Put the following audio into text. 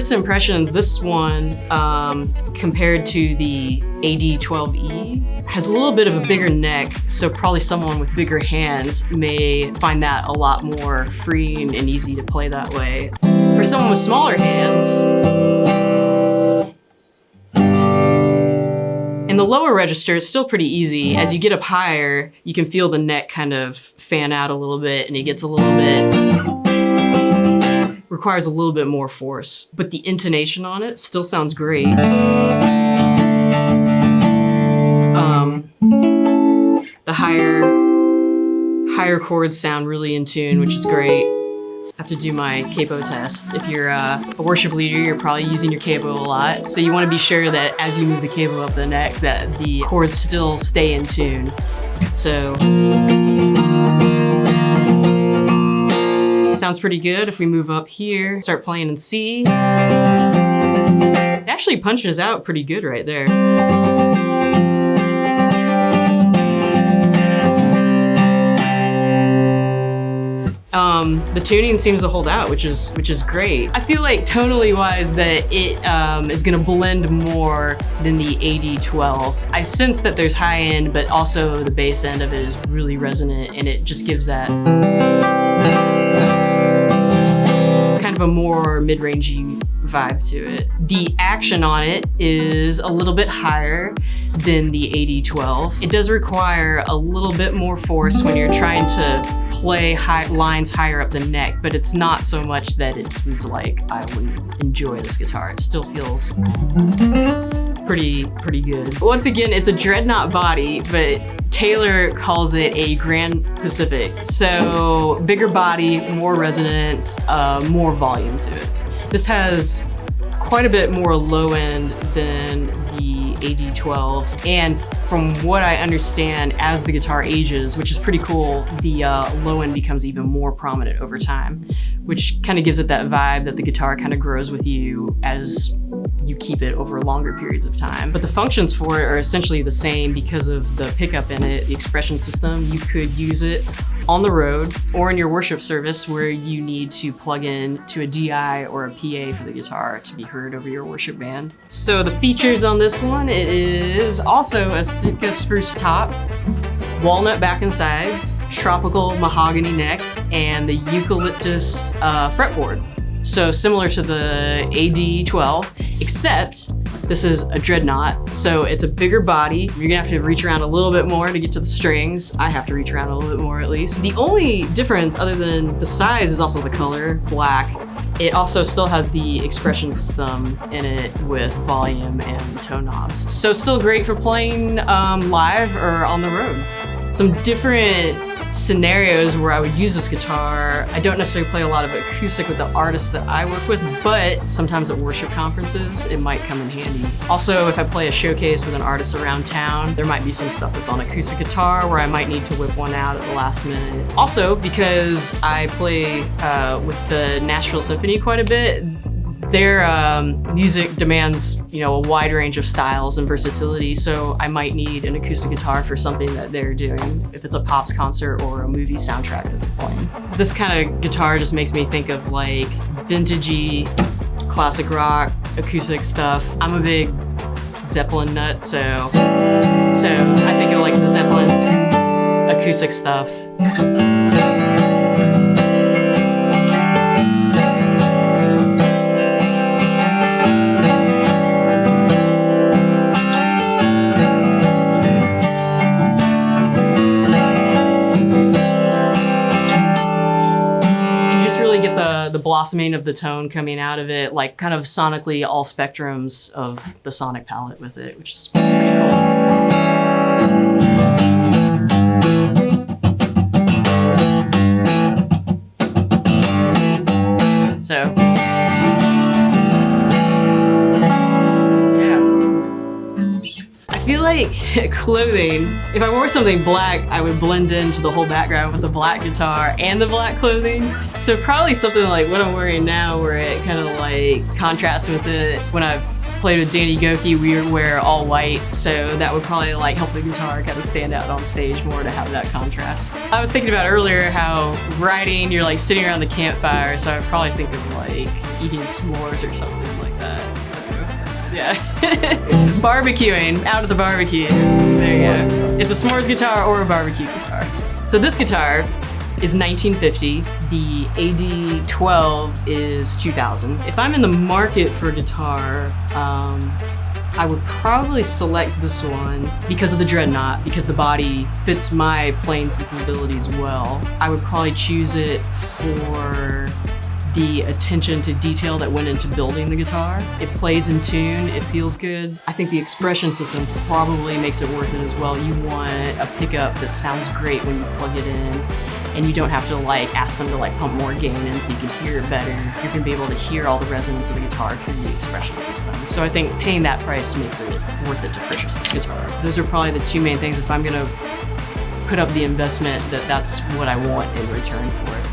First impressions, this one, compared to the AD17e, has a little bit of a bigger neck, so probably someone with bigger hands may find that a lot more freeing and easy to play that way. For someone with smaller hands, in the lower register, it's still pretty easy. As you get up higher, you can feel the neck kind of fan out a little bit, and it gets a little bit, requires a little bit more force. But the intonation on it still sounds great. The higher chords sound really in tune, which is great. I have to do my capo test. If you're a worship leader, you're probably using your capo a lot. So you want to be sure that as you move the capo up the neck, that the chords still stay in tune. So, sounds pretty good. If we move up here, start playing in C. It actually punches out pretty good right there. The tuning seems to hold out, which is great. I feel like tonally wise that it is gonna blend more than the AD12. I sense that there's high end, but also the bass end of it is really resonant, and it just gives that kind of a more mid-rangey vibe to it. The action on it is a little bit higher than the AD12. It does require a little bit more force when you're trying to play lines higher up the neck, but it's not so much that it was like, I wouldn't enjoy this guitar. It still feels pretty good. Once again, it's a dreadnought body, but Taylor calls it a Grand Pacific. So bigger body, more resonance, more volume to it. This has quite a bit more low end than the AD12, and from what I understand, as the guitar ages, which is pretty cool, the low end becomes even more prominent over time, which kind of gives it that vibe that the guitar kind of grows with you as you keep it over longer periods of time. But the functions for it are essentially the same because of the pickup in it, the expression system. You could use it on the road or in your worship service where you need to plug in to a DI or a PA for the guitar to be heard over your worship band. So the features on this one, it is also a Sitka spruce top, walnut back and sides, tropical mahogany neck, and the eucalyptus fretboard. So similar to the AD12, except this is a dreadnought, so it's a bigger body. You're gonna have to reach around a little bit more to get to the strings. I have to reach around a little bit more at least. The only difference other than the size is also the color, black. It also still has the expression system in it with volume and tone knobs. So still great for playing live or on the road. Some different scenarios where I would use this guitar. I don't necessarily play a lot of acoustic with the artists that I work with, but sometimes at worship conferences, it might come in handy. Also, if I play a showcase with an artist around town, there might be some stuff that's on acoustic guitar where I might need to whip one out at the last minute. Also, because I play with the Nashville Symphony quite a bit, their music demands, a wide range of styles and versatility, so I might need an acoustic guitar for something that they're doing, if it's a Pops concert or a movie soundtrack that they're playing. This kind of guitar just makes me think of like vintagey, classic rock, acoustic stuff. I'm a big Zeppelin nut, so I think of like the Zeppelin acoustic stuff. The blossoming of the tone coming out of it, like kind of sonically all spectrums of the sonic palette with it, which is pretty cool. So, yeah. I feel like clothing, if I wore something black, I would blend into the whole background with the black guitar and the black clothing. So probably something like what I'm wearing now, where it kind of like contrasts with it when I've played with Danny Gokey, we would wear all white, so that would probably like help the guitar kind of stand out on stage more to have that contrast. I was thinking about earlier how writing, you're like sitting around the campfire, so I would probably think of like eating s'mores or something like that. So, yeah. Barbecuing, out of the barbecue. There you go. It's a s'mores guitar or a barbecue guitar. So this guitar is 1950. The AD12 is 2000. If I'm in the market for a guitar, I would probably select this one because of the dreadnought, because the body fits my playing sensibilities well. I would probably choose it for the attention to detail that went into building the guitar. It plays in tune, it feels good. I think the expression system probably makes it worth it as well. You want a pickup that sounds great when you plug it in, and you don't have to like ask them to like pump more gain in so you can hear it better. You're gonna be able to hear all the resonance of the guitar through the expression system. So I think paying that price makes it worth it to purchase this guitar. Those are probably the two main things. If I'm gonna put up the investment, that's what I want in return for it.